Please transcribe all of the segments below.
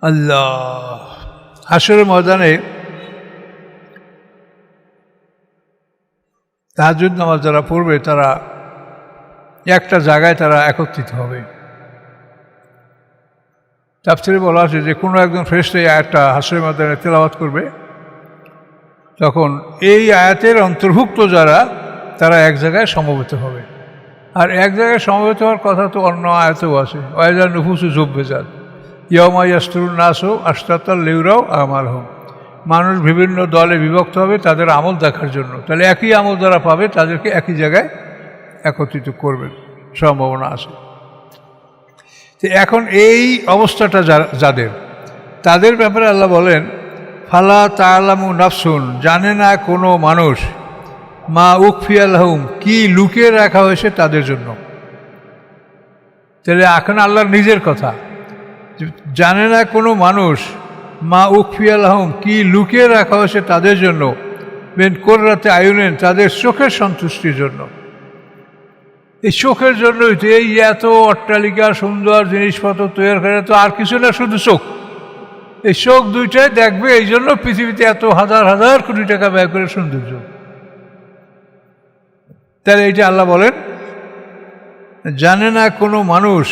আল্লাহ, হাসরের ময়দানে তাহাজ্জুদ নামাজ যারা পড়বে তারা একটা জায়গায় তারা একত্রিত হবে। তাফসীরে বলা আছে যে কোনো একজন ফেরেশতা এই আয়াতটা হাসরের ময়দানে তেলাওয়াত করবে, তখন এই আয়াতের অন্তর্ভুক্ত যারা তারা এক জায়গায় সমবেত হবে। আর এক জায়গায় সমবেত হওয়ার কথা তো অন্য আয়াতেও আছে, ওয়াইজা নুফুসু জুব্বেজাত ইয়াউমা ইয়াসতুরুন নাসু আশতাতাল লিউরাও আমালহুম। মানুষ বিভিন্ন দলে বিভক্ত হবে তাদের আমল দেখার জন্য, তাহলে একই আমল যারা পাবে তাদেরকে একই জায়গায় একত্রিত করবেন, সম্ভাবনা আছে। তো এখন এই অবস্থাটা যাদের, তাদের ব্যাপারে আল্লাহ বলেন ফালা তা'লামু নাফসুন, জানে না কোনো মানুষ, মা উখফিয়া লাহুম, কি লুকিয়ে রাখা হয়েছে তাদের জন্য। তাহলে এখন আল্লাহর নিজের কথা, জানে না কোনো মানুষ, মা উখফিয়া লাহুম, কি লুকিয়ে রাখা হয়েছে তাদের জন্য, মিন কুররাতি আয়ুনিন, তাদের চোখের সন্তুষ্টির জন্য। এই চোখের জন্যই তো এই এত অট্টালিকা সুন্দর জিনিসপত্র তৈরি করে, তো আর কিছু না, শুধু চোখ। এই চোখ দুইটাই দেখবে, এই জন্য পৃথিবীতে এত হাজার হাজার কোটি টাকা ব্যয় করে সৌন্দর্য। তাহলে এইটা আল্লাহ বলেন জানে না কোনো মানুষ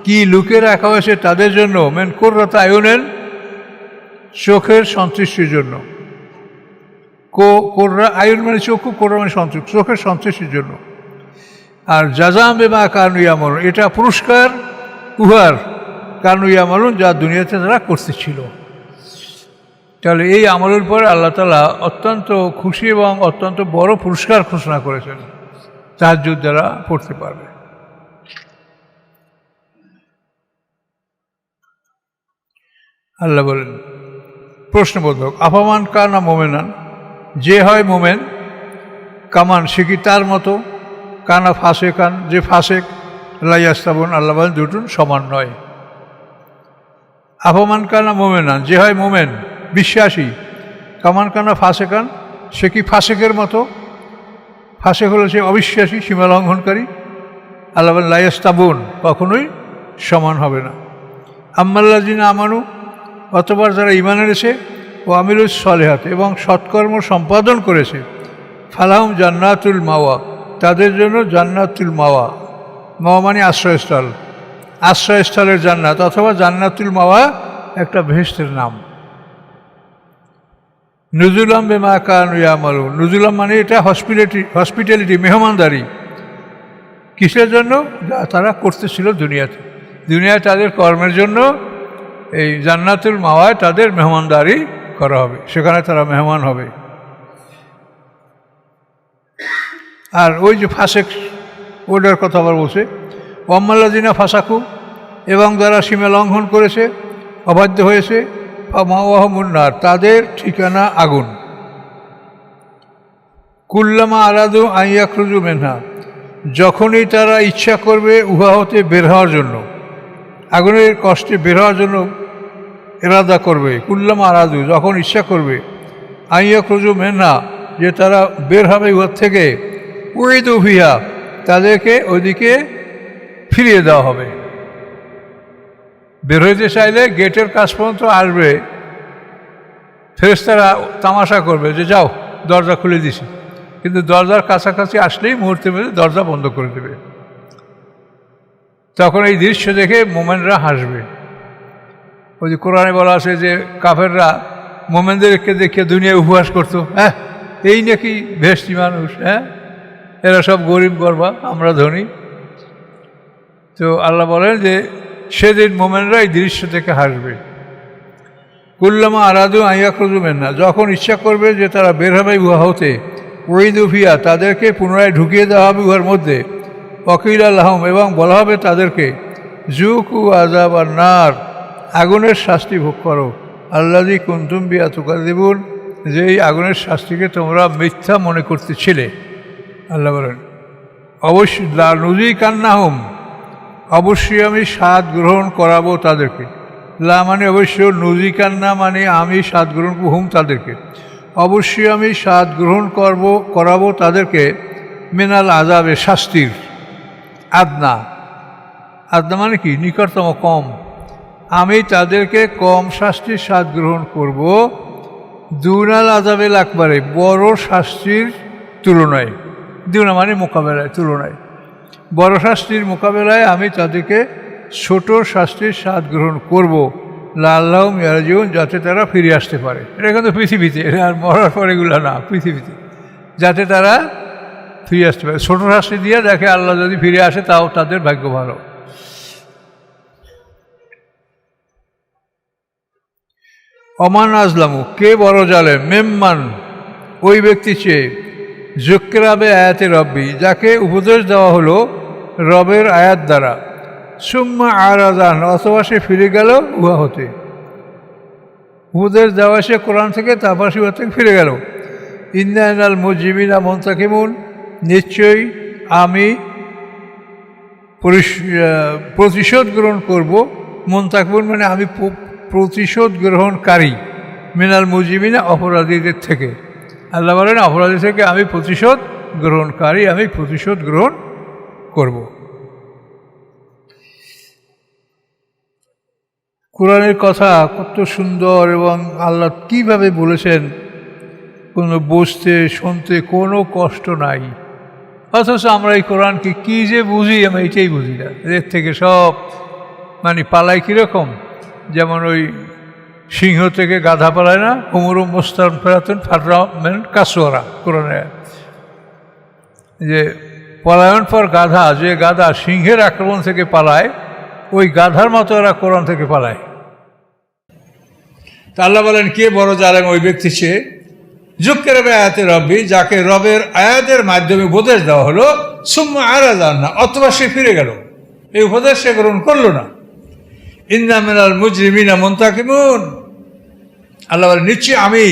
কি লুকিয়ে রাখা হয়েছে তাদের জন্য, মিন কুররাতি আয়ুনিন, চোখের সন্তুষ্টির জন্য। কুররা আয়ুন মানে চক্ষু, কুররা মানে সন্তুষ্ট, চোখের সন্তুষ্টির জন্য। আর জাযাম বিমা কানু ইয়ামালুন, এটা পুরস্কার উহার কানু ইয়ামালুন, যা দুনিয়াতে তারা করতেছিল। তাহলে এই আমলের পরে আল্লাহ তাআলা অত্যন্ত খুশি এবং অত্যন্ত বড় পুরস্কার ঘোষণা করেছেন তাহাজ্জুদ যারা পড়তে পারবে। আল্লাহ বলেন প্রশ্নবোধক, আফামান কানা মোমেনান, যে হয় মোমেন, কামান সে কি তার মতো, কানা ফাসেকান, যে ফাসেক, লা ইয়াস্তাবুন, আল্লাহ বলেন দুটোর সমান নয়। আফামান কানা মোমেনান, যে হয় মোমেন বিশ্বাসী, কামান কানা ফাসেকান, সে কি ফাসেকের মতো। ফাসেক হলো সে অবিশ্বাসী, সীমা লঙ্ঘনকারী। আল্লাহ বলেন লা ইয়াস্তাবুন, কখনোই সমান হবে না। আম্মাল্লাযিনা আমানু, অতবার যারা ঈমান এনেছে, ও আমিলুস সলিহাত, এবং সৎকর্ম সম্পাদন করেছে, ফালাহুম জান্নাতুল মাওয়া, তাদের জন্য জান্নাতুল মাওয়া, মাওয়া মানে আশ্রয়স্থল, আশ্রয়স্থলের জান্নাত, অথবা জান্নাতুল মাওয়া একটা বেহেশতের নাম। নুজুলাম বিমা কানু ইয়ামালুন, নুজুলাম মানে এটা হসপিটালিটি, মেহমানদারি। কিসের জন্য? যা তারা করতেছিল দুনিয়াতে। দুনিয়ায় তাদের কর্মের জন্য এই জান্নাতুল মাওয়ায় তাদের মেহমানদারি করা হবে, সেখানে তারা মেহমান হবে। আর ওই যে ফাসেক, ওটার কথা আবার বলছে ওয়াম্মাল্লাযিনা ফাসাকু, এবং যারা সীমা লঙ্ঘন করেছে, অবাধ্য হয়েছে, ফামাওয়াহুমুন নার, তাদের ঠিকানা আগুন। কুল্লামা আরাদু আন ইয়াখরুজু মিনহা, যখনই তারা ইচ্ছা করবে উহা হতে বের হওয়ার জন্য, আগুনের কষ্টে বের হওয়ার জন্য ইরাদা করবে। কুল্লামা আরাদু, যখন ইচ্ছা করবে, আন ইয়াখরুজু মিনহা, যে তারা বের হবে উহার থেকে, উইদু ফিহা, তাদেরকে ওইদিকে ফিরিয়ে দেওয়া হবে। বের হইতে চাইলে গেটের কাছ পর্যন্ত আসবে, ফেরেশতারা তামাশা করবে যে যাও দরজা খুলে দিছি, কিন্তু দরজার কাছাকাছি আসলেই মুহূর্তের মধ্যে দরজা বন্ধ করে দেবে। তখন এই দৃশ্য দেখে মোমেনরা হাসবে। ওই যে কোরআনে বলা আছে যে কাফেররা মোমেনদেরকে দেখে দুনিয়ায় উপহাস করতো, হ্যাঁ এই নাকি ভেস্টি মানুষ, হ্যাঁ এরা সব গরিব গর্বা, আমরা ধনী। তো আল্লাহ বলেন যে সেদিন মোমেনরা এই দৃশ্য থেকে হাসবে। কুল্লামা আরাদু আন ইয়াখরুজু মিনহা, যখন ইচ্ছা করবে যে তারা বের হবে উহা হতে, উইদু ফিহা, তাদেরকে পুনরায় ঢুকিয়ে দেওয়া হবে উহার মধ্যে, ওয়াকিলা লাহুম, এবং বলা হবে তাদেরকে, যুকু আযাব আন-নার, আগুনের শাস্তি ভোগ করো, আল্লাযী কুনতুম বিহা তুকাযযিবুন, যে এই আগুনের শাস্তিকে তোমরা মিথ্যা মনে করতেছিলে। আল্লাহ বলেন অবশ্যই লা নুযিকান্নাহুম, অবশ্যই আমি স্বাদ গ্রহণ করাবো তাদেরকে। লা মানে অবশ্য, নুযিকান্না মানে আমি স্বাদ গ্রহণ হুম, তাদেরকে অবশ্যই আমি স্বাদ গ্রহণ করাবো তাদেরকে, মিনাল আযাবে, শাস্তির, আদনা, আদনা মানে কি নিকটতম, কম, আমি তাদেরকে কম শাস্তির স্বাদ গ্রহণ করব দুনাল আযাবিল আকবারে, বড় শাস্তির তুলনায়। দুনা মানে মোকাবেলায়, তুলনায়। বড় শাস্তির মোকাবেলায় আমি তাদেরকে ছোট শাস্তির স্বাদ গ্রহণ করব, লাআল্লাহুম ইয়ারজিউন, যাতে তারা ফিরে আসতে পারে। এটা কিন্তু পৃথিবীতে, এটা আর মরার পর এগুলো না, পৃথিবীতে যাতে তারা ফিরে আসতে পারে। ছোট শাস্তি দিয়ে দেখে আল্লাহ যদি ফিরে আসে তাও তাদের ভাগ্য ভালো। অমান আজলামু, কে বড় জালেম, মেম্মান, ওই ব্যক্তি চেয়ে, যুক্রাবে আয়াতে রব্বি, যাকে উপদেশ দেওয়া হলো রবের আয়াত দ্বারা, সুম্মা আরাদান, অথবা সে ফিরে গেল উহা হতে। উপদেশ দেওয়া সে কোরআন থেকে, তারপর সে থেকে ফিরে গেল। ইন্নাল মুজরিমিনা মুনতাকিমুন, নিশ্চয়ই আমি প্রতিশোধ গ্রহণ করব। মুনতাকিমুন মানে আমি প্রতিশোধ গ্রহণকারী, মিনাল মুজরিমিনা, অপরাধীদের থেকে। আল্লাহ বলেন অপরাধী থেকে আমি প্রতিশোধ গ্রহণকারী, আমি প্রতিশোধ গ্রহণ করব। কোরআনের কথা কত সুন্দর, এবং আল্লাহ কীভাবে বলেছেন, কোনো বুঝতে শুনতে কোনো কষ্ট নাই। অথচ আমরা এই কোরআনকে কী যে বুঝি, আমি এটাই বুঝি না। এর থেকে সব মানে পালাই কীরকম, যেমন ওই সিংহ থেকে গাধা পালায় না, হুমরুম মোস্তান ফেরাতুন ফাটরামেন কাসোয়ারা, কোরআনে যে পলায়ন পর গাধা, যে গাধা সিংহের আক্রমণ থেকে পালায়, ওই গাধার মতো এরা কোরআন থেকে পালায়। তা আল্লাহ বলেন কে বড় জালেম, ওই ব্যক্তি চেয়ে যুক্রাবে আয়াতে রব্বি, যাকে রবের আয়াতের মাধ্যমে উপদেশ দেওয়া হলো, সুম্মা আরাদান না, অথবা সে ফিরে গেল, এই উপদেশ সে গ্রহণ করলো না। ইন্না মিনাল মুজরিমিনা মুনতাকিমুন, আল্লাহ বলেন নিশ্চয়ই আমি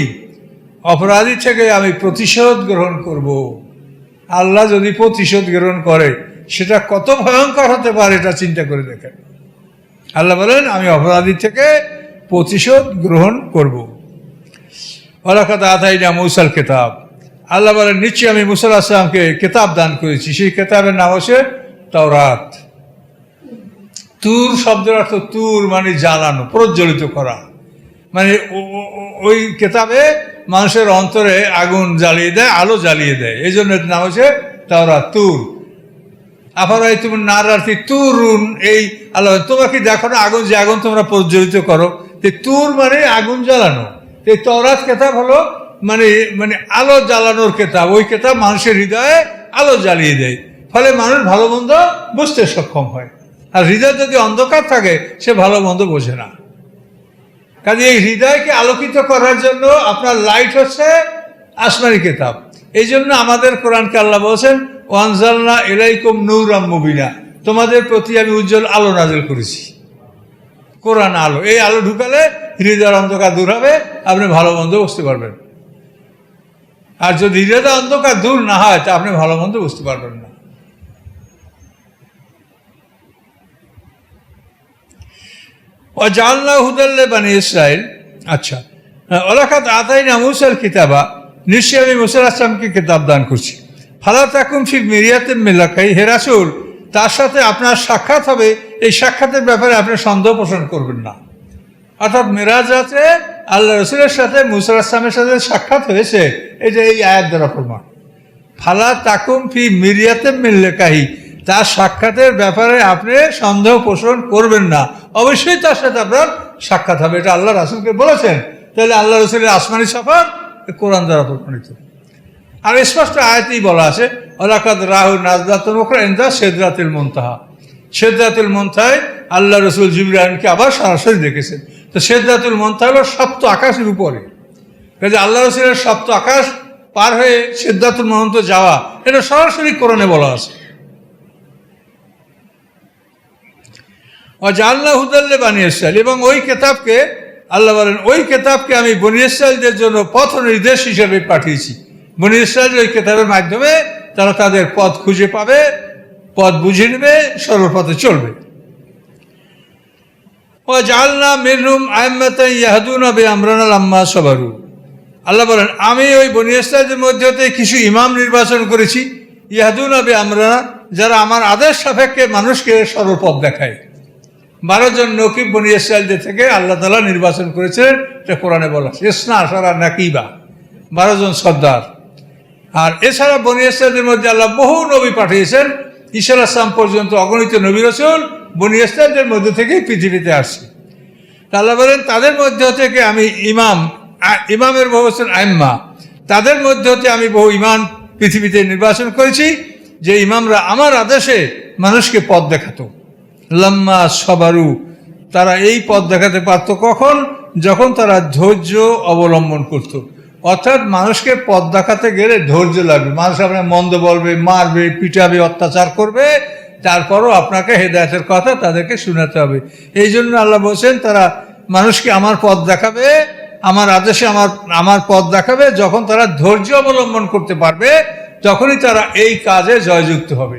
অপরাধী থেকে আমি প্রতিশোধ গ্রহণ করব। আল্লাহ যদি প্রতিশোধ গ্রহণ করে সেটা কত ভয়ঙ্কর হতে পারে, এটা চিন্তা করে দেখেন। আল্লাহ বলেন আমি অপরাধী থেকে প্রতিশোধ গ্রহণ করব। ওয়ালাকাদ আতাইনা মূসাল কিতাব, আল্লাহ বলেন নিশ্চয়ই আমি মূসা আলাইহিস সালামকে কিতাব দান করেছি। সেই কিতাবের নাম হচ্ছে তাওরাত। তুর শব্দের অর্থ, তুর মানে জ্বালানো, প্রজ্বলিত করা, মানে ওই কিতাবে মানুষের অন্তরে আগুন জ্বালিয়ে দেয়, আলো জ্বালিয়ে দেয়, এই জন্য এর নাম হচ্ছে তাওরাত, তুর। আফারাই তুমি নারাতি তুরুন, এই আল্লাহ তোমরা কি দেখো না আগুন, যে আগুন তোমরা প্রজ্বলিত করো। তুর মানে আগুন জ্বালানো। এই তাওরাত কিতাব হলো মানে মানে আলো জ্বালানোর কিতাব। ওই কিতাব মানুষের হৃদয়ে আলো জ্বালিয়ে দেয়, ফলে মানুষ ভালো মন্দ বুঝতে সক্ষম হয়। আর হৃদয় যদি অন্ধকার থাকে সে ভালো মন্দ বোঝে না। কাজে এই হৃদয়কে আলোকিত করার জন্য আপনার লাইট হচ্ছে আসমানি কিতাব। এই জন্য আমাদের কোরআনকে আল্লাহ বলছেন ওয়ানজালনা ইলাইকুম নূরাম মুবিনা, তোমাদের প্রতি আমি উজ্জ্বল আলো নাযিল করেছি। কোরআন আলো, এই আলো ঢুকালে হৃদয়ের অন্ধকার দূর হবে, আপনি ভালো মন্দ বুঝতে পারবেন। আর যদি হৃদয়ের অন্ধকার দূর না হয় তা আপনি ভালো মন্দ বুঝতে পারবেন না। ওয়াজআলনা হুদাল লিবানি ইসরাইল, আচ্ছা ওয়ালাকাদ আতাইনা মূসাল কিতাবা, নিশ্চয়ই আমি মূসা আলাইহিস সালামকে কিতাব দান করছি। ফালা তাকুম ফি মিরিয়াতিন মিন লিকাই, হে রাসূল তার সাথে আপনার সাক্ষাৎ হবে, এই সাক্ষাতের ব্যাপারে আপনি সন্দেহ পোষণ করবেন না। অর্থাৎ মেরাজ রাতে আল্লাহ রসুলের সাথে মূসা আলাইহিস সালামের সাথে সাক্ষাৎ হয়েছে, এই যে এই আয়াত দ্বারা প্রমাণ। ফালা তাকুম ফি মিরিয়াতিন মিন লিকাই, তার সাক্ষাতের ব্যাপারে আপনি সন্দেহ পোষণ করবেন না, অবশ্যই তার সাথে আপনার সাক্ষাৎ হবে। এটা আল্লাহ রাসূলকে বলেছেন। তাহলে আল্লাহ রসুলের আসমানি সফর কোরআন দ্বারা প্রমাণিত। আর স্পষ্ট আয়াতেই বলা আছে ওয়ালাকাদ রাহু নাজলাতুন উখরা ইনদা সিদরাতিল মুনতাহা, সিদরাতুল মুনতাহায় আল্লাহ রসুল জিবরাইলকে আবার সরাসরি দেখেছেন। তো সিদরাতুল মুনতাহা হলো সপ্ত আকাশের উপরে। কাজে আল্লাহ রসুলের সপ্ত আকাশ পার হয়ে সিদরাতুল মুনতাহা যাওয়া, এটা সরাসরি কোরআনে বলা আছে। ওয়াজআলনা হুদাল লিবানি ইসরাইল, এবং ওই কিতাবকে আল্লাহ বলেন ওই কিতাবকে আমি বনী ইসরাইলদের জন্য পথ নির্দেশ হিসেবে পাঠিয়েছি। বনী ইসরাইল ওই কিতাবের মাধ্যমে তারা তাদের পথ খুঁজে পাবে, পথ বুঝে নেবে, সর্বপথে চলবে। ওয়াজআলনা মিনহুম আইম্মাতান ইয়াহদুনা বিআমরিনা লাম্মা সাবারু, আল্লাহ বলেন আমি ওই বনী ইসরাইলদের মধ্যে হতে কিছু ইমাম নির্বাচন করেছি, ইয়াহদুনা বিআমরিনা, যারা আমার আদেশ সাপেক্ষে মানুষকে সর্বপথ দেখায়। 12 জন নকিব বনি ইসরাইলদের থেকে আল্লাহ তাআলা নির্বাচন করেছিলেন, এটা কোরআনে বলা আছে। ইসনা আশারা নাকিবা, 12 জন সর্দার। আর এছাড়া বনি ইসরাইলদের মধ্যে আল্লাহ বহু নবী পাঠিয়েছেন। ঈসা আলাইহিস সালাম পর্যন্ত অগণিত নবী রাসূল বনি ইসরাইলদের মধ্যে থেকেই পৃথিবীতে আসছে। আল্লাহ বলেন তাদের মধ্যে থেকে আমি ইমামের বহু হচ্ছেন আইম্মা, তাদের মধ্যে হতে আমি বহু ইমাম পৃথিবীতে নির্বাচন করেছি, যে ইমামরা আমার আদেশে মানুষকে পথ দেখাতো। লাম্মা সবারু, তারা এই পথ দেখাতে পারত কখন? যখন তারা ধৈর্য অবলম্বন করত। অর্থাৎ মানুষকে পথ দেখাতে গেলে ধৈর্য লাগবে। মানুষ আপনার মন্দ বলবে, মারবে, পিটাবে, অত্যাচার করবে, তারপরও আপনাকে হেদায়েতের কথা তাদেরকে শোনাতে হবে। এই জন্য আল্লাহ বলছেন তারা মানুষকে আমার পথ দেখাবে, আমার আদেশে আমার পথ দেখাবে যখন তারা ধৈর্য অবলম্বন করতে পারবে, তখনই তারা এই কাজে জয়যুক্ত হবে,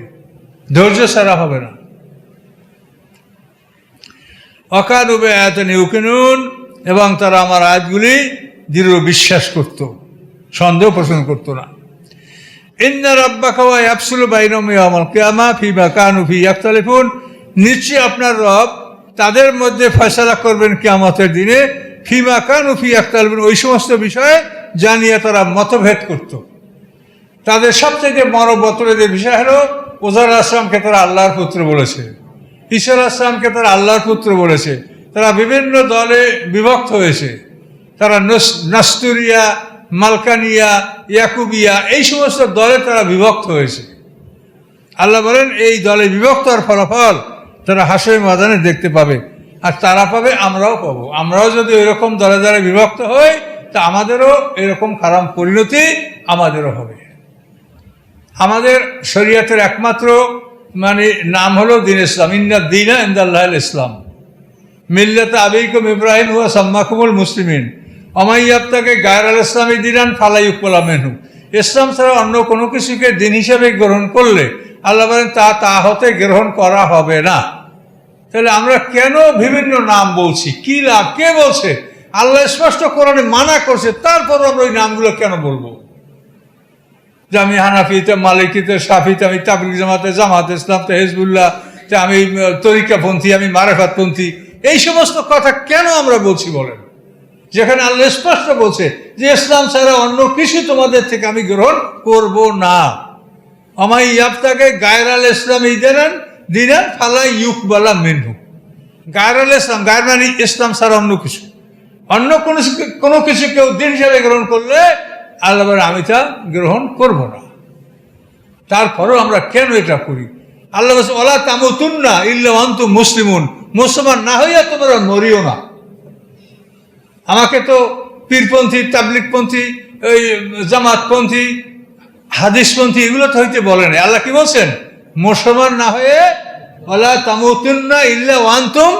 ধৈর্য ছাড়া হবে না। অকানু বিআয়াতিনা ইউকিনুন, এবং তারা আমার আয়াতগুলি দৃঢ় বিশ্বাস করত, সন্দেহ পোষণ করত না। ইন্না রাব্বাকা ইয়াফসুলু বাইনাহুম ইয়াওমাল কিয়ামা ফীমা কানু ফীহি ইয়াখতালিফুন, নিশ্চয়ই আপনার রব তাদের মধ্যে ফয়সালা করবেন কিয়ামতের দিনে, ফীমা কানু ফীহি ইয়াখতালিফুন, ওই সমস্ত বিষয়ে যা নিয়ে তারা মতভেদ করত। তাদের সবথেকে বড় মতভেদের বিষয় হলো উযার আলাইহিস সালামকে তারা আল্লাহর পুত্র বলেছে, ঈসা আলাইহিস সালামকে তারা আল্লাহর পুত্র বলেছে। তারা বিভিন্ন দলে বিভক্ত হয়েছে। তারা নাস্তুরিয়া, মালকানিয়া, ইয়াকুবিয়া, এই সমস্ত দলে তারা বিভক্ত হয়েছে। আল্লাহ বলেন এই দলে বিভক্ত হওয়ার ফলাফল তারা হাশরের ময়দানে দেখতে পাবে, আর তারা পাবে, আমরাও পাবো। আমরাও যদি এরকম দলে দলে বিভক্ত হই, তা আমাদেরও এরকম খারাপ পরিণতি আমাদেরও হবে। আমাদের শরীয়তের একমাত্র নাম হলো দিন ইসলাম। ইন্না দীনা ইনদাল্লাহিল ইসলাম, মিল্লাত আবিকুম ইব্রাহিম ওয়া সাম্মাকুমুল মুসলিমিন, ওমান ইয়াবতাগি গায়রাল ইসলামি দীনান ফালা ইউকবালা মিনহু। ইসলাম ছাড়া অন্য কোনো কিছুকে দিন হিসাবে গ্রহণ করলে আল্লাহ বলেন তা হতে গ্রহণ করা হবে না। তাহলে আমরা কেন বিভিন্ন নাম বলছি? কি লাভ? কে বলছে? আল্লাহ স্পষ্ট কোরআনে মানা করছে, তারপর আমরা ওই নামগুলো কেন বলবো? যে আমি হানাফিতে, মালিকিতে, শাফিতে, আমি তাবলিগ জামাতে, জামাতে ইসলামতে, হিজবুল্লাহতে, আমি তরিকাপন্থী, আমি মারেফাতপন্থী, এই সমস্ত কথা কেন আমরা বলছি বলেন? যেখানে আল্লাহ স্পষ্ট বলছে যে ইসলাম ছাড়া অন্য কিছু তোমাদের থেকে আমি গ্রহণ করব না। ওমান ইয়াবতাগি গায়রাল ইসলামি দীনান ফালা ইউকবালা মিনহু। গায়রাল ইসলাম, গায়র মানে ইসলাম ছাড়া অন্য কিছু, অন্য কোনো কিছু কেউ দিন হিসাবে গ্রহণ করলে আল্লাহ বলেন আমি তা গ্রহণ করব না। তারপরেও আমরা কেন এটা করি? আল্লাহ বলছে ওয়ালা তামুতুন্না ইল্লা ওয়া আনতুম মুসলিমুন, মুসলমান না হইয়া তোমরা মরিও না। আমাকে তো পীরপন্থী, তাবলিগপন্থী, ওই জামাতপন্থী, হাদিসপন্থী এগুলো তো হইতে বলে না। আল্লাহ কি বলছেন? মুসলমান না হয়ে ওয়ালা তামুতুন্না ইল্লা ওয়া আনতুম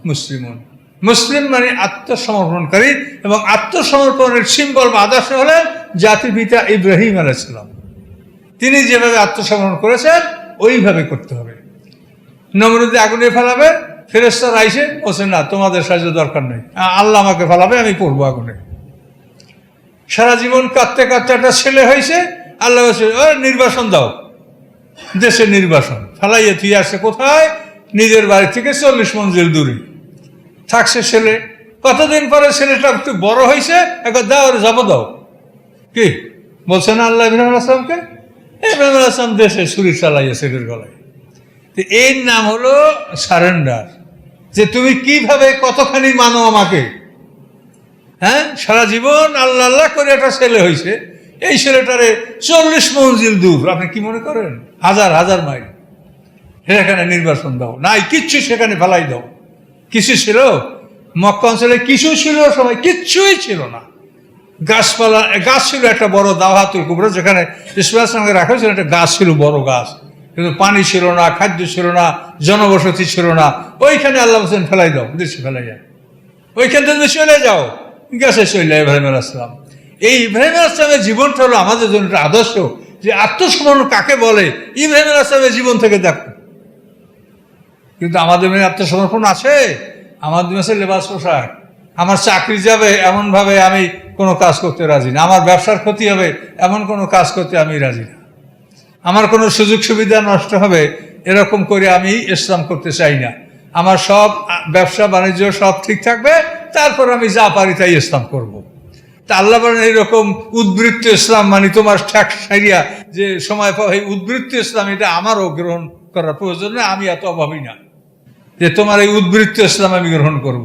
মুসলিমুন। মুসলিম মানে আত্মসমর্পণকারী, এবং আত্মসমর্পণের সিম্বল বা আদর্শ হলেন জাতির পিতা ইব্রাহিম আলাইহিস সালাম। তিনি যেভাবে আত্মসমর্পণ করেছেন ওইভাবে করতে হবে। নমরুদে আগুনে ফেলাবে, ফেরেশতারা আইসে বলছে না তোমাদের সাহায্য দরকার নেই, আল্লাহ আমাকে ফেলাবে, আমি পড়বো আগুনে। সারা জীবন কাঁদতে কাঁদতে একটা ছেলে হয়েছে, আল্লাহ বলছে নির্বাসন দাও, দেশের নির্বাসন। ফেলাইয়ে তুই আসছে কোথায়? নিজের বাড়ি থেকে 40 মঞ্জিল দূরে থাকছে ছেলে। কতদিন পরে ছেলেটা একটু বড় হয়েছে, একবার দাও যাব দাও। কি বলছে না আল্লাহ ইব্রাহিম আলাইহিস সালামকে? ইব্রাহিম আলাইহিস সালাম দেশে ছুরি চালাইয়া ছেলের গলায়। তো এর নাম হলো সারেন্ডার, যে তুমি কিভাবে কতখানি মানো আমাকে। হ্যাঁ, সারা জীবন আল্লাহ আল্লাহ করে একটা ছেলে হয়েছে, এই ছেলেটারে 40 মঞ্জিল দূর, আপনি কি মনে করেন? হাজার হাজার মাইল, সেখানে নির্বাসন দাও। নাই কিচ্ছু, সেখানে ফেলাই দাও। কিছু ছিল মক্কা অঞ্চলে? কিছু ছিল সময়, কিচ্ছুই ছিল না। গাছপালা, গাছ ছিল একটা বড় দাওহাতুল কুবরা, যেখানে ইসমাইলের সঙ্গে রাখা ছিল একটা গাছ ছিল, বড় গাছ, কিন্তু পানি ছিল না, খাদ্য ছিল না, জনবসতি ছিল না। ওইখানে আল্লাহ হোসেন ফেলাই দাও, দেশে ফেলাই যায়, ওইখান থেকে চলে যাও। গেছে চলে ইব্রাহিম আলাইহিস সালাম। এই ইব্রাহিম আলাইহিস সালামের জীবনটা হলো আমাদের জন্য একটা আদর্শ, যে আত্মসমর্পণ কাকে বলে ইব্রাহিম আলাইহিস সালামের জীবন থেকে দেখো। কিন্তু আমাদের মেয়ে আত্মসমর্পণ আছে? আমাদের মেয়ে লেবাস পোশাক, আমার চাকরি যাবে এমনভাবে আমি কোনো কাজ করতে রাজি না, আমার ব্যবসার ক্ষতি হবে এমন কোনো কাজ করতে আমি রাজি না, আমার কোনো সুযোগ সুবিধা নষ্ট হবে এরকম করে আমি ইসলাম করতে চাই না। আমার সব ব্যবসা বাণিজ্য সব ঠিক থাকবে, তারপর আমি যা পারি তাই ইসলাম করব। তা আল্লাহ বলেন এইরকম উদ্বৃত্ত ইসলাম মানে তোমার ঠ্যাক সারিয়া যে সময় পাও, এই উদ্বৃত্ত ইসলাম এটা আমারও গ্রহণ করার প্রয়োজন নেই, আমি এত অভাবী না যে তোমার এই উদ্বৃত্ত ইসলাম আমি গ্রহণ করব।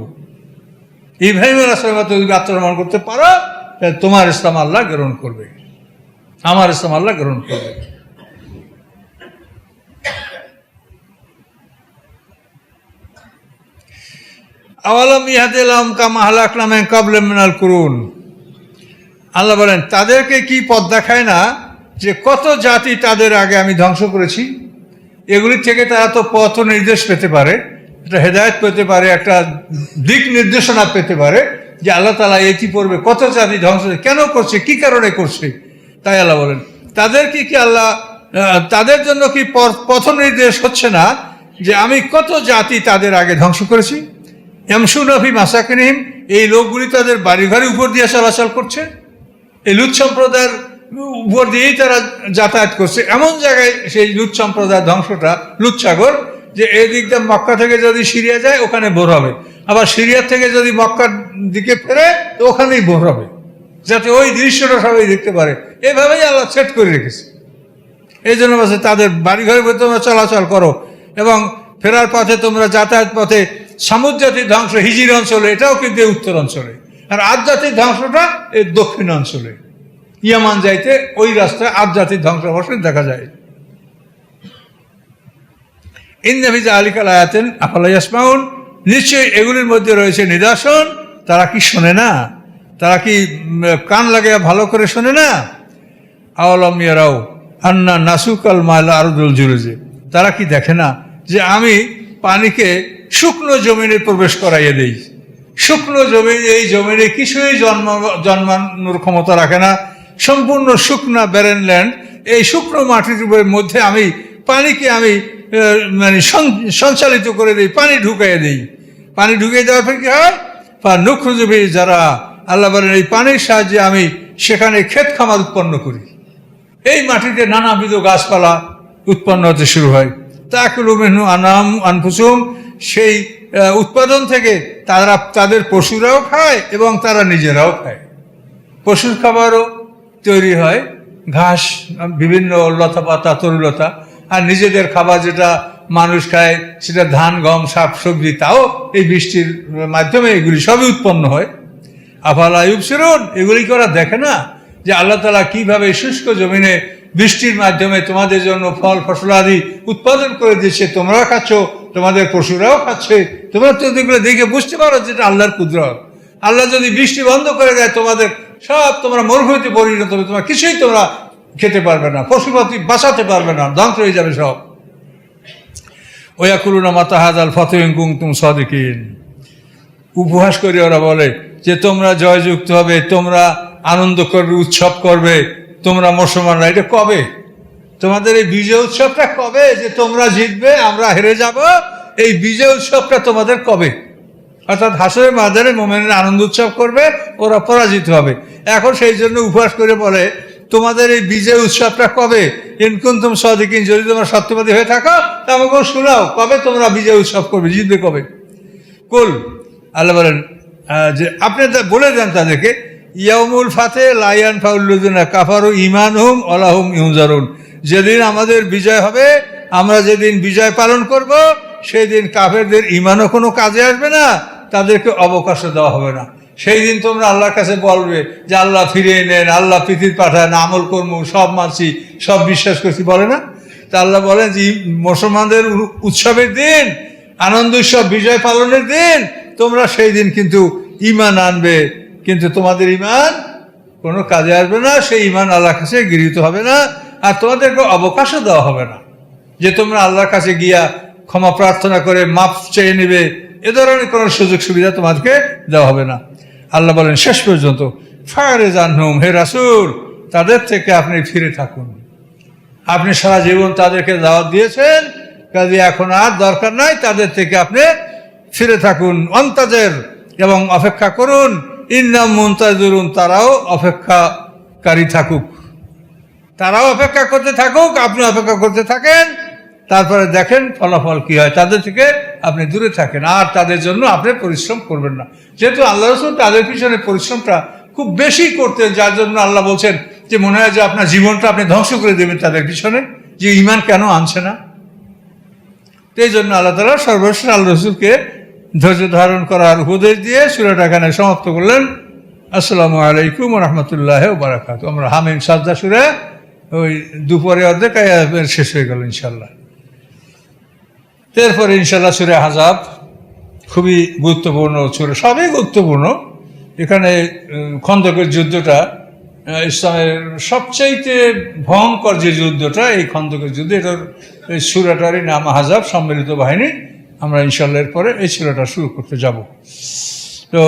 ইব্রাহিম আলাইহিস সালাম যদি আত্মরমান করতে পারো, তোমার ইসলাম আল্লাহ গ্রহণ করবে, আমার ইসলাম আল্লাহ গ্রহণ করবে। আওয়ালাম ইয়াহদিলাহুম কামা আহলাকনা মিন ক্বাবলিহিম মিনাল কুরুন, আল্লাহ বলেন তাদেরকে কি পথ দেখায় না যে কত জাতি তাদের আগে আমি ধ্বংস করেছি। এগুলির থেকে তারা তো পথ নির্দেশ পেতে পারে, একটা হেদায়েত পেতে পারে, একটা দিক নির্দেশনা পেতে পারে যে আল্লাহ তাআলা এটি পড়বে, কত জাতি ধ্বংস কেন করছে, কি কারণে করছে। তাই আল্লাহ বলেন তাদেরকে কি আল্লাহ তাদের জন্য কি পথ নির্দেশ হচ্ছে না যে আমি কত জাতি তাদের আগে ধ্বংস করেছি। ইয়ামশুনা ফি মাসাকিনিহিম, এই লোকগুলি তাদের বাড়িঘরের উপর দিয়ে চলাচল করছে, এই লুত সম্প্রদায়ের উপর দিয়েই তারা যাতায়াত করছে। এমন জায়গায় সেই লুত সম্প্রদায়ের ধ্বংসটা, লুত সাগর, যে এই দিক দিয়ে মক্কা থেকে যদি সিরিয়া যায় ওখানে বোর হবে, আবার সিরিয়া থেকে যদি মক্কার দিকে ফেরে তো ওখানেই বোর হবে, যাতে ওই দৃশ্যটা সবাই দেখতে পারে। এইভাবেই আল্লাহ সেট করে রেখেছে। এই জন্য বলছে তাদের বাড়িঘরের ভিতরে তোমরা চলাচল করো, এবং ফেরার পথে তোমরা যাতায়াত পথে সামুদ জাতির ধ্বংস হিজির অঞ্চলে, এটাও কিন্তু উত্তর অঞ্চলে, আর আদ জাতির ধ্বংসটা এই দক্ষিণ অঞ্চলে, ইয়ামান যাইতে ওই রাস্তায় আদ জাতির ধ্বংস অবশ্যই দেখা যায়। ইন্না ফি যালিকা লায়াতিন আফালা ইয়াসমাউন, নিশ্চয়ই এগুলির মধ্যে রয়েছে নিদর্শন, তারা কি শোনে না, তারা কি কান লাগিয়ে ভালো করে শোনে না। আওয়ালাম ইয়ারাও আন্না নাসুকাল মাল আরদুল জুরুজে, তারা কি দেখে না যে আমি পানিকে শুকনো জমিনে প্রবেশ করাইয়ে দেই। শুকনো জমিন, এই জমিনে কিছুই জন্মানোর ক্ষমতা রাখে না, সম্পূর্ণ শুকনা ব্যারেন ল্যান্ড, এই শুকনো মাটির মধ্যে আমি পানিকে আমি মানে সঞ্চালিত করে দিই, পানি ঢুকাইয়ে দিই। পানি ঢুকিয়ে দেওয়ার পর কি হয়, নুখরুজবি যারা, আল্লাহ বলেন এই পানির সাহায্যে আমি সেখানে ক্ষেত খামার উৎপন্ন করি। এই মাটিতে নানাবিধ গাছপালা উৎপন্ন হতে শুরু হয়। তাকুলু মিনহু আনাম আনফুসুহুম, সেই উৎপাদন থেকে তারা তাদের পশুরাও খায় এবং তারা নিজেরাও খায়। পশুর খাবারও তৈরি হয়, ঘাস, বিভিন্ন লতা পাতা, তরুলতা, আর নিজেদের খাবার যেটা মানুষ খায় সেটা ধান, গম, শাক সবজি, তাও এই বৃষ্টির মাধ্যমে এগুলি সবই উৎপন্ন হয়। আফালা ইউবসিরুন, এগুলি করা দেখে না যে আল্লাহ তাআলা কিভাবে শুষ্ক জমিনে বৃষ্টির মাধ্যমে তোমাদের জন্য ফল ফসল আদি উৎপাদন করে দিয়েছে, তোমরা খাচ্ছ, তোমাদের পশুরাও খাচ্ছে। তোমরা তো এগুলো দেখে বুঝতে পারো যেটা আল্লাহর কুদরত। আল্লাহ যদি বৃষ্টি বন্ধ করে দেয়, তোমাদের সব তোমরা মরুভূমিতে পরিণত হবে, তোমরা কিছুই তোমরা খেতে পারবে না, পশুপাতি বাঁচাতে পারবে না, ধ্বংস হয়ে যাবে সব। ওয়াকুলুনা মাতা হাযাল ফাতহু ইন কুনতুম সাদিকিন, উপহাস করে ওরা বলে যে তোমরা জয়যুক্ত হবে, তোমরা আনন্দ করবে, উৎসব করবে, তোমরা মুসলমানরা, এটা কবে? তোমাদের এই বিজয় উৎসবটা কবে যে তোমরা জিতবে আমরা হেরে যাব? এই বিজয় উৎসবটা তোমাদের কবে? অর্থাৎ হাসরের ময়দানে মুমিনরা আনন্দ উৎসব করবে, ওরা পরাজিত হবে। এখন সেই জন্য উপহাস করে বলে তোমাদের এই বিজয় উৎসবটা কবে? ইন কুনতুম সাদিকিন, যদি তোমরা সত্যবাদী হয়ে থাকো তা আমাকে শোনাও, কবে তোমরা বিজয় উৎসব করবে, জিতবে কবে? কুল, আল্লাহ বলেন যে আপনি বলে দেন তাদেরকে, ইয়াউমুল ফাতে লা ইয়ানফাউল্লাযিনা কাফারু ঈমানুহুম ওয়া হুম ইউনজারুন, যেদিন আমাদের বিজয় হবে, আমরা যেদিন বিজয় পালন করব, সেই দিন কাফেরদের ঈমানও কোনো কাজে আসবে না, তাদেরকে অবকাশও দেওয়া হবে না। সেই দিন তোমরা আল্লাহর কাছে বলবে যে আল্লাহ ফিরিয়ে নেন, আল্লাহ পৃথিবী পাঠান, আমল কর্ম সব মানছি, সব বিশ্বাস করছি, বলে না? তা আল্লাহ বলেন যে মুসলমানদের উৎসবের দিন, আনন্দ উৎসব, বিজয় পালনের দিন, তোমরা সেই দিন কিন্তু ঈমান আনবে, কিন্তু তোমাদের ঈমান কোনো কাজে আসবে না, সেই ঈমান আল্লাহর কাছে গৃহীত হবে না, আর তোমাদেরকে অবকাশও দেওয়া হবে না যে তোমরা আল্লাহর কাছে গিয়া ক্ষমা প্রার্থনা করে মাপ চেয়ে নেবে, এ ধরনের কোনো সুযোগ সুবিধা তোমাদেরকে দেওয়া হবে না। আল্লাহ বলেন শেষ পর্যন্ত ফারিজ আনহুম, হে রাসূল তাদের থেকে আপনি ফিরে থাকুন। আপনি সারা জীবন তাদেরকে দাওয়াত দিয়েছেন, কাজে এখন আর দরকার নাই, তাদের থেকে আপনি ফিরে থাকুন। অন্তাজের, এবং অপেক্ষা করুন, ইন্নাম মুনতাজিরুন, তারাও অপেক্ষাকারী থাকুক, তারাও অপেক্ষা করতে থাকুক, আপনি অপেক্ষা করতে থাকেন। তারপরে দেখেন ফলাফল কি হয়, তাদের থেকে আপনি দূরে থাকেন আর তাদের জন্য আপনি পরিশ্রম করবেন না। যেহেতু আল্লাহ রসুল তাদের পিছনে পরিশ্রমটা খুব বেশি করতেন, যার জন্য আল্লাহ বলছেন যে মনে হয় যে আপনার জীবনটা আপনি ধ্বংস করে দেবেন তাদের পিছনে, যে ঈমান কেন আনছে না। এই জন্য আল্লাহ তাআলা সর্বশেষ আল্লাহ রসুলকে ধৈর্য ধারণ করার উপদেশ দিয়ে সূরাটা এখানে সমাপ্ত করলেন। আসসালামু আলাইকুম ওয়া রাহমাতুল্লাহি ওয়া বারাকাতুহু। আমরা হামিম সাজদা সূরা ওই দুপুরে অর্ধেক শেষ হয়ে গেল ইনশাল্লাহ। এরপরে ইনশাল্লাহ সূরা আহজাব, খুবই গুরুত্বপূর্ণ সূরা, সবই গুরুত্বপূর্ণ। এখানে খন্দকের যুদ্ধটা ইসলামের সবচাইতে ভয়ঙ্কর যে যুদ্ধটা, এই খন্দকের যুদ্ধ, এটার এই সূরাটারই নাম আহজাব, সম্মিলিত বাহিনী। আমরা ইনশাল্লাহ এরপরে এই সূরাটা শুরু করতে যাব। তো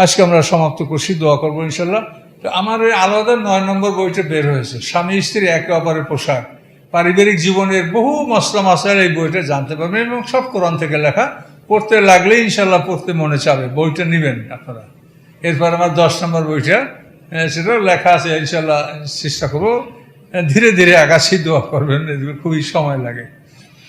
আজকে আমরা সমাপ্ত করছি, দোয়া করবো ইনশাল্লাহ। তো আমার ওই আলাদা 9 নম্বর বইটা বের হয়েছে, স্বামী স্ত্রী একে অপরের পোশাক, পারিবারিক জীবনের বহু মসলা মশাল এই বইটা জানতে পারবেন, এবং সব কোরআন থেকে লেখা। পড়তে লাগলে ইনশাল্লাহ পড়তে মনে চাবে, বইটা নেবেন আপনারা। এরপর আমার 10 নম্বর বইটা, সেটাও লেখা আছে ইনশাল্লাহ, চেষ্টা করবো ধীরে ধীরে আগাছি, দোয়া করবেন, খুবই সময় লাগে।